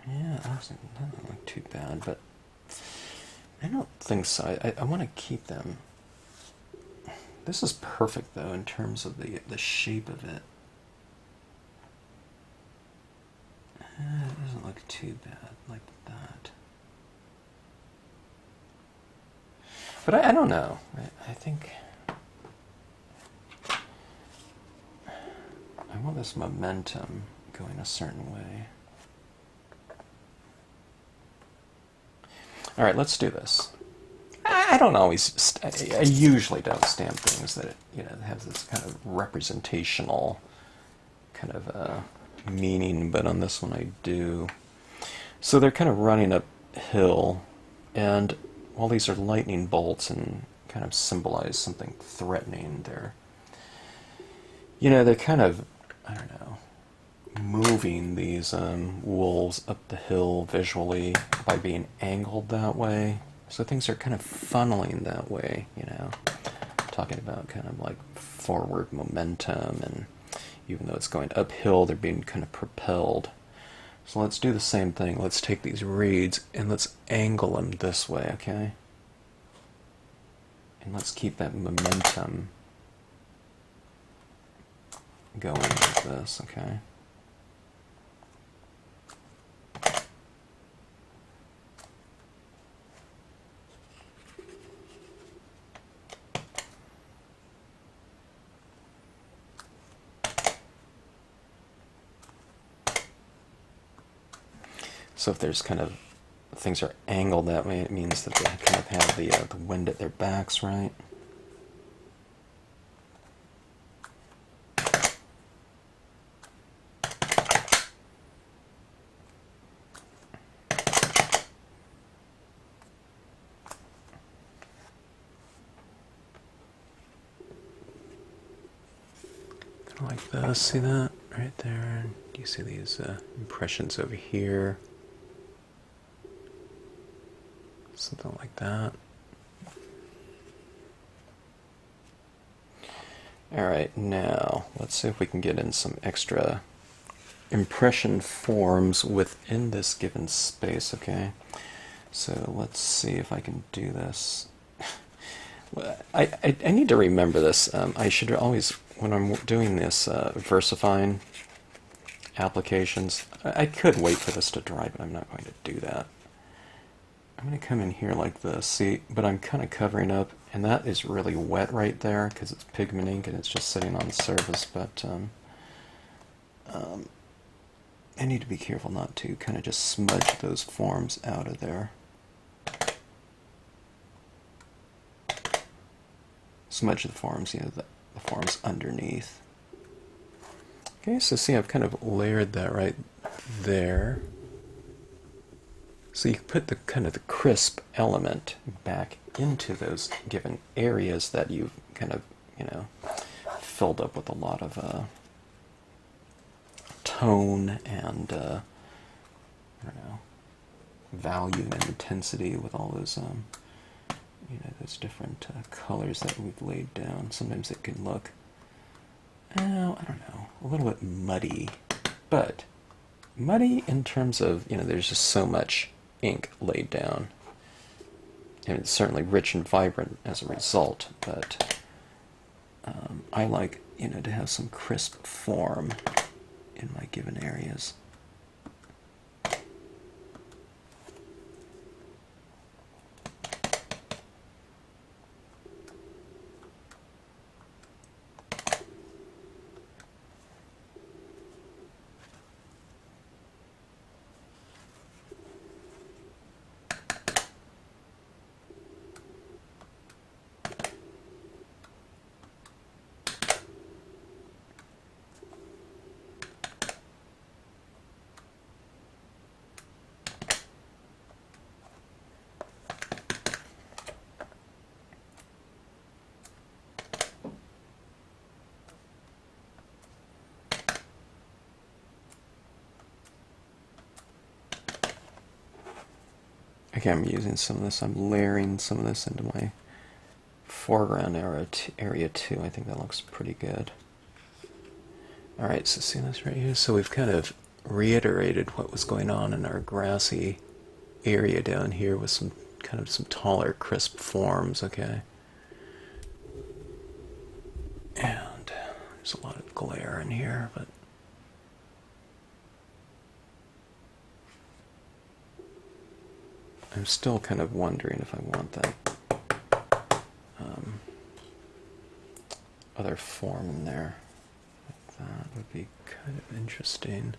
Yeah, that doesn't look too bad, but I don't think so. I want to keep them. This is perfect though in terms of the shape of it. It doesn't look too bad like that. But I don't know. I think I want this momentum going a certain way. All right, let's do this. I don't always. I usually don't stamp things that have this kind of representational kind of meaning, but on this one I do. So they're kind of running uphill, and while these are lightning bolts and kind of symbolize something threatening, they're kind of, I don't know, moving these wolves up the hill visually by being angled that way. So things are kind of funneling that way, talking about kind of like forward momentum, and even though it's going uphill, they're being kind of propelled. So let's do the same thing. Let's take these reeds and let's angle them this way, okay? And let's keep that momentum going like this, okay? So if there's kind of things are angled that way, it means that they kind of have the wind at their backs, right? Kind of like this. See that right there? Do you see these impressions over here? Something like that. Alright, now let's see if we can get in some extra impression forms within this given space, okay? So let's see if I can do this. I need to remember this. I should always, when I'm doing this versifying applications, I could wait for this to dry, but I'm not going to do that. I'm going to come in here like this, see, but I'm kind of covering up, and that is really wet right there because it's pigment ink and it's just sitting on the surface, but I need to be careful not to kind of just smudge those forms out of there. Smudge the forms, you know, the forms underneath. Okay, so see, I've kind of layered that right there. So you put the kind of the crisp element back into those given areas that you've kind of, you know, filled up with a lot of tone and I don't know, value and intensity with all those you know, those different colors that we've laid down. Sometimes it can look, I don't know, a little bit muddy, but muddy in terms of, you know, there's just so much ink laid down, and it's certainly rich and vibrant as a result, but I like, you know, to have some crisp form in my given areas. Okay, I'm using some of this. I'm layering some of this into my foreground area too. I think that looks pretty good. Alright, so see this right here? So we've kind of reiterated what was going on in our grassy area down here with some kind of some taller, crisp forms, okay? And there's a lot of glare in here, but I'm still kind of wondering if I want that other form in there. That would be kind of interesting.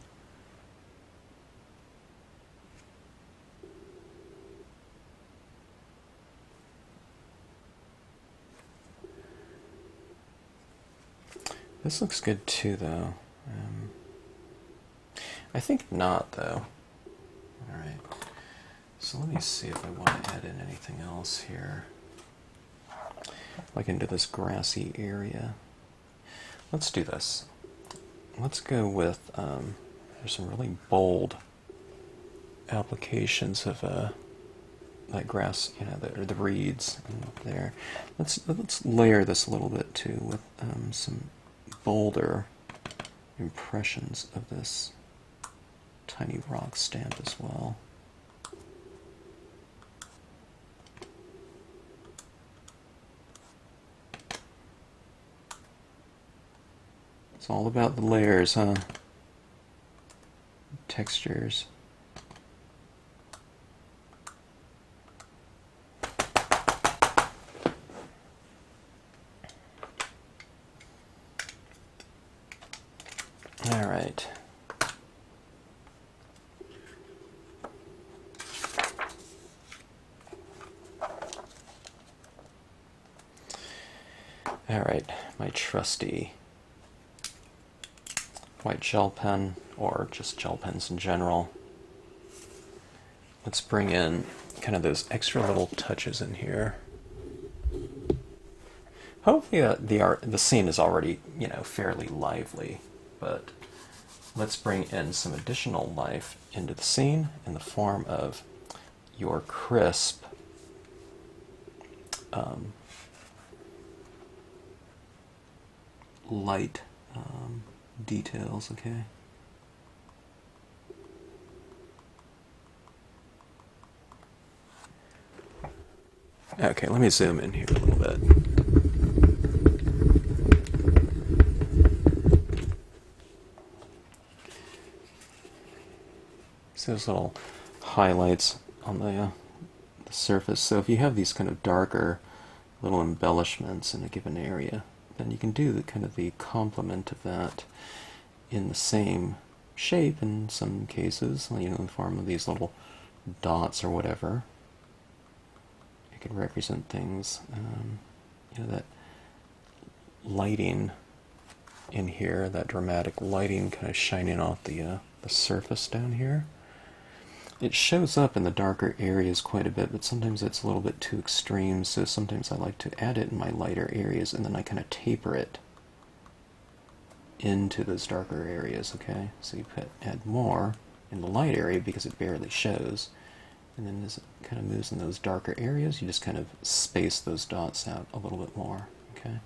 This looks good too, though. I think not, though. Alright. So let me see if I want to add in anything else here. Like into this grassy area. Let's do this. Let's go with, there's some really bold applications of that grass, you know, the reeds up there. Let's layer this a little bit too with some bolder impressions of this tiny rock stamp as well. It's all about the layers, huh? Textures. All right. All right, my trusty white gel pen, or just gel pens in general. Let's bring in kind of those extra little touches in here. Hopefully the scene is already, you know, fairly lively, but let's bring in some additional life into the scene in the form of your crisp light details, okay? Okay, let me zoom in here a little bit. So those little highlights on the surface. So if you have these kind of darker little embellishments in a given area, then you can do the kind of the complement of that in the same shape in some cases, you know, in the form of these little dots or whatever. It can represent things, you know, that lighting in here, that dramatic lighting kind of shining off the surface down here. It shows up in the darker areas quite a bit, but sometimes it's a little bit too extreme, so sometimes I like to add it in my lighter areas, and then I kind of taper it into those darker areas, okay? So you add more in the light area because it barely shows, and then as it kind of moves in those darker areas, you just kind of space those dots out a little bit more, okay?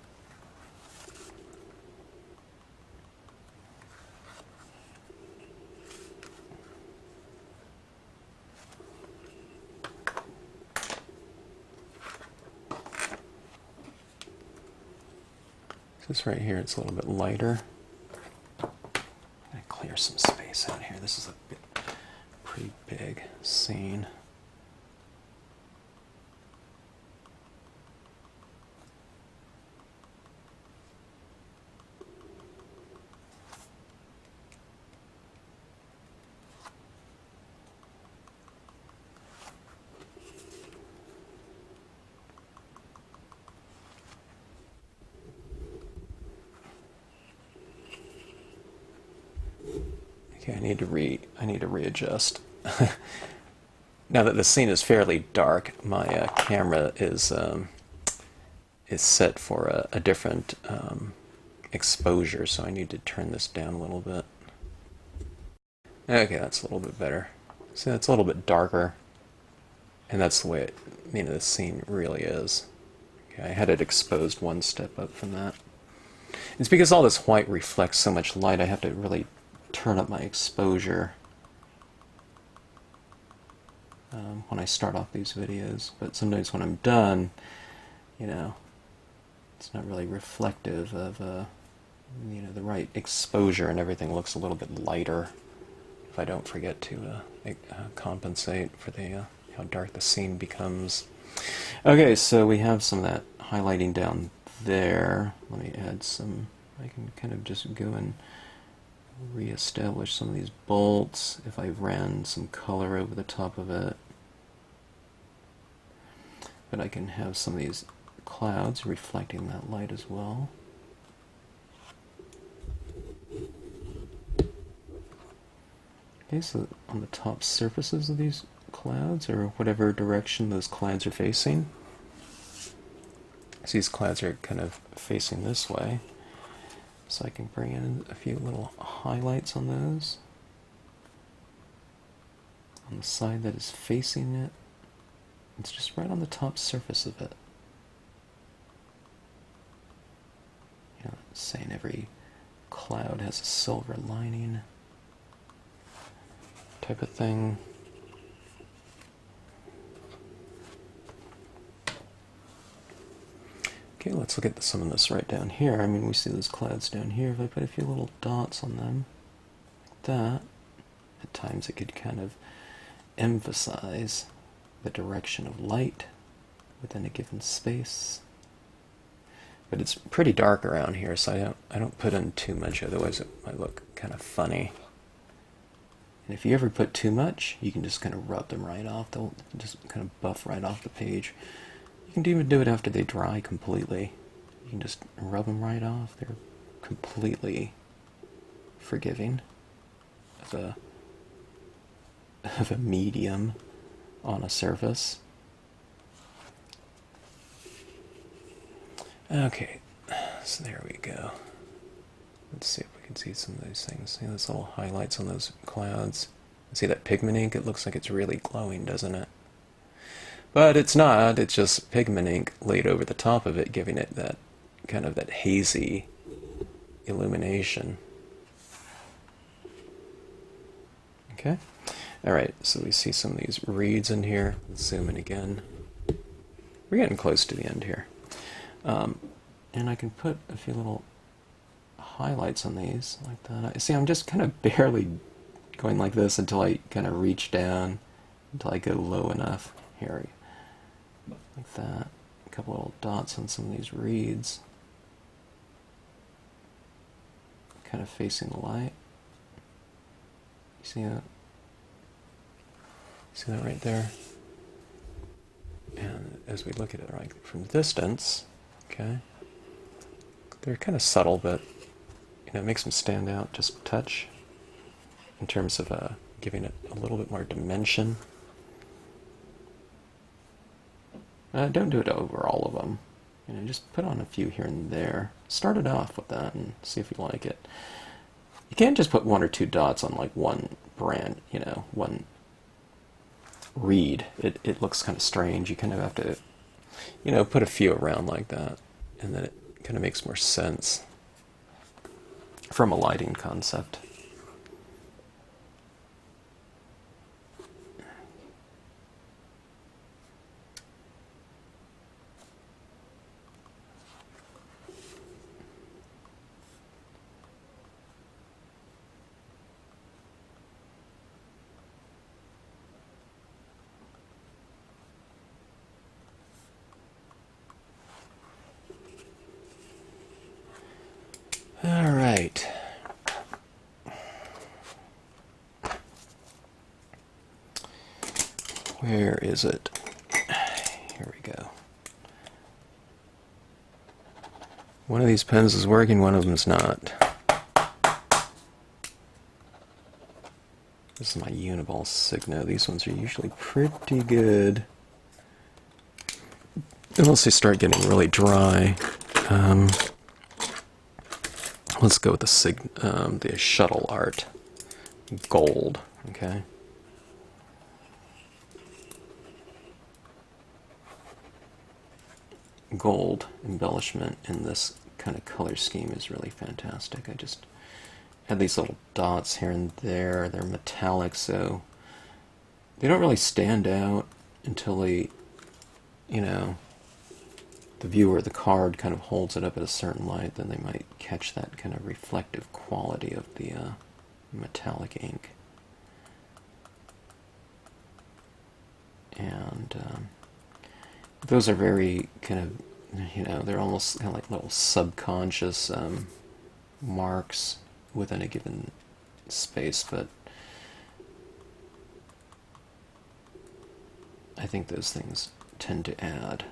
This right here, it's a little bit lighter. I'm going to clear some space out here. This is a pretty big scene. Okay, I need to readjust. Now that the scene is fairly dark, my camera is set for a different exposure, so I need to turn this down a little bit. Okay, that's a little bit better. So it's a little bit darker, and that's the way it, you know, the scene really is. Okay, I had it exposed one step up from that. It's because all this white reflects so much light, I have to really turn up my exposure when I start off these videos. But sometimes when I'm done, you know, it's not really reflective of you know, the right exposure, and everything looks a little bit lighter if I don't forget to compensate for the how dark the scene becomes. Okay, so we have some of that highlighting down there. Let me add some. I can kind of just go and re-establish some of these bolts if I ran some color over the top of it. But I can have some of these clouds reflecting that light as well. Okay, so on the top surfaces of these clouds, or whatever direction those clouds are facing, so these clouds are kind of facing this way, so I can bring in a few little highlights on those. On the side that is facing it, it's just right on the top surface of it. You know, saying every cloud has a silver lining type of thing. Okay, let's look at some of this right down here. I mean, we see those clouds down here. If I put a few little dots on them, like that, at times it could kind of emphasize the direction of light within a given space. But it's pretty dark around here, so I don't put in too much, otherwise it might look kind of funny. And if you ever put too much, you can just kind of rub them right off. They'll just kind of buff right off the page. You can even do it after they dry completely. You can just rub them right off. They're completely forgiving of a medium on a surface. Okay, so there we go. Let's see if we can see some of those things. See those little highlights on those clouds? See that pigment ink? It looks like it's really glowing, doesn't it? But it's not. It's just pigment ink laid over the top of it, giving it that kind of that hazy illumination. Okay. All right, so we see some of these reeds in here. Let's zoom in again. We're getting close to the end here. And I can put a few little highlights on these like that. See, I'm just kind of barely going like this until I kind of reach down, until I go low enough. Here, like that. A couple little dots on some of these reeds. Kind of facing the light. You see that? See that right there? And as we look at it right from the distance, okay, they're kind of subtle, but it makes them stand out just a touch in terms of giving it a little bit more dimension. Don't do it over all of them. Just put on a few here and there. Start it off with that and see if you like it. You can't just put one or two dots on like one brand, one reed. It looks kind of strange. You kind of have to, put a few around like that, and then it kind of makes more sense from a lighting concept. All right. Where is it? Here we go. One of these pens is working, one of them is not. This is my Uniball Signo. These ones are usually pretty good. Unless they start getting really dry. Let's go with the Shuttle Art Gold, okay? Gold embellishment in this kind of color scheme is really fantastic. I just have these little dots here and there. They're metallic, so they don't really stand out until they, the viewer of the card kind of holds it up at a certain light. Then they might catch that kind of reflective quality of the metallic ink. And those are very kind of, they're almost kind of like little subconscious marks within a given space, but I think those things tend to add,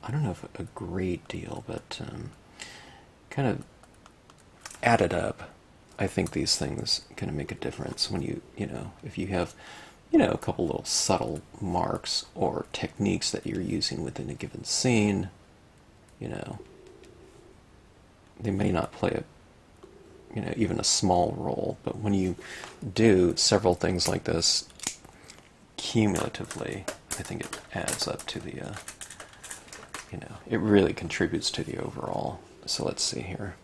I don't know if a great deal, but kind of added up, I think these things kind of make a difference when if you have a couple little subtle marks or techniques that you're using within a given scene, they may not play even a small role, but when you do several things like this cumulatively, I think it adds up to the, it really contributes to the overall. So let's see here.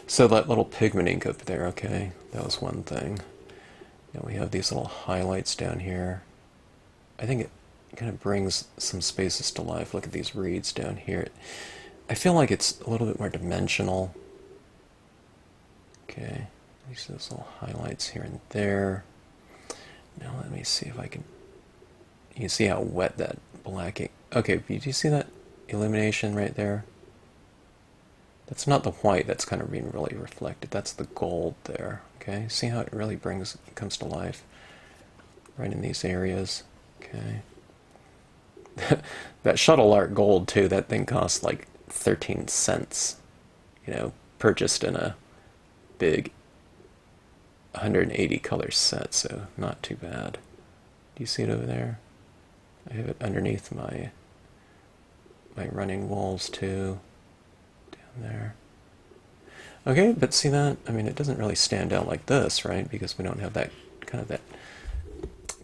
So that little pigment ink up there, okay, that was one thing. Now we have these little highlights down here. I think it kind of brings some spaces to life. Look at these reeds down here. I feel like it's a little bit more dimensional. Okay, you see those little highlights here and there. Now let me see if I can... You can see how wet that black ink... Okay, do you see that illumination right there? That's not the white that's kind of being really reflected. That's the gold there. Okay, see how it really comes to life right in these areas. Okay. That shuttle art gold too, that thing costs like 13 cents. You know, purchased in a big 180 color set, so not too bad. Do you see it over there? I have it underneath my running wolves too. Down there. Okay, but see that? I mean, it doesn't really stand out like this, right? Because we don't have that kind of that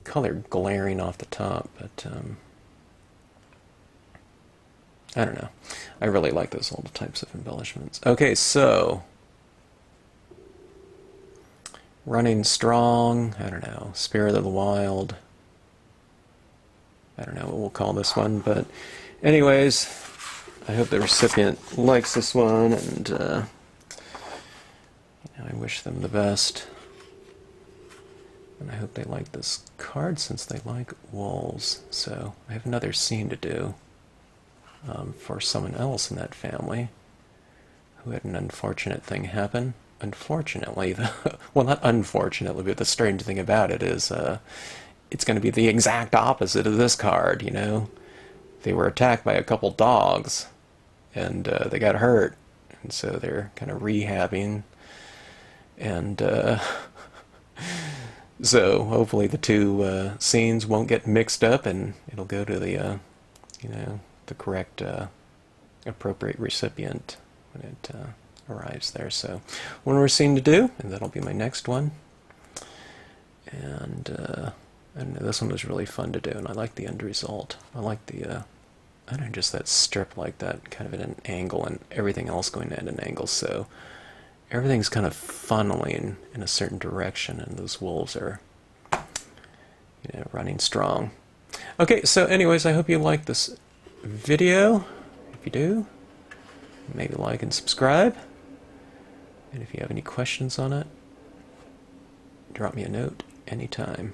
color glaring off the top, but I don't know. I really like those old types of embellishments. Okay, so running strong, I don't know, Spirit of the Wild. I don't know what we'll call this one, but anyways, I hope the recipient likes this one, and I wish them the best. And I hope they like this card since they like wolves. So I have another scene to do for someone else in that family who had an unfortunate thing happen. Unfortunately, well, not unfortunately, but the strange thing about it is it's going to be the exact opposite of this card, you know. They were attacked by a couple dogs, and they got hurt, and so they're kind of rehabbing, and so hopefully the two scenes won't get mixed up, and it'll go to the, you know, the correct, appropriate recipient when it arrives there. So one more scene to do, and that'll be my next one. And I don't know, this one was really fun to do, and I like the end result. I like the, I don't know, just that strip like that, kind of at an angle, and everything else going at an angle, so everything's kind of funneling in a certain direction, and those wolves are, you know, running strong. Okay, so anyways, I hope you like this video. If you do, maybe like and subscribe. And if you have any questions on it, drop me a note anytime.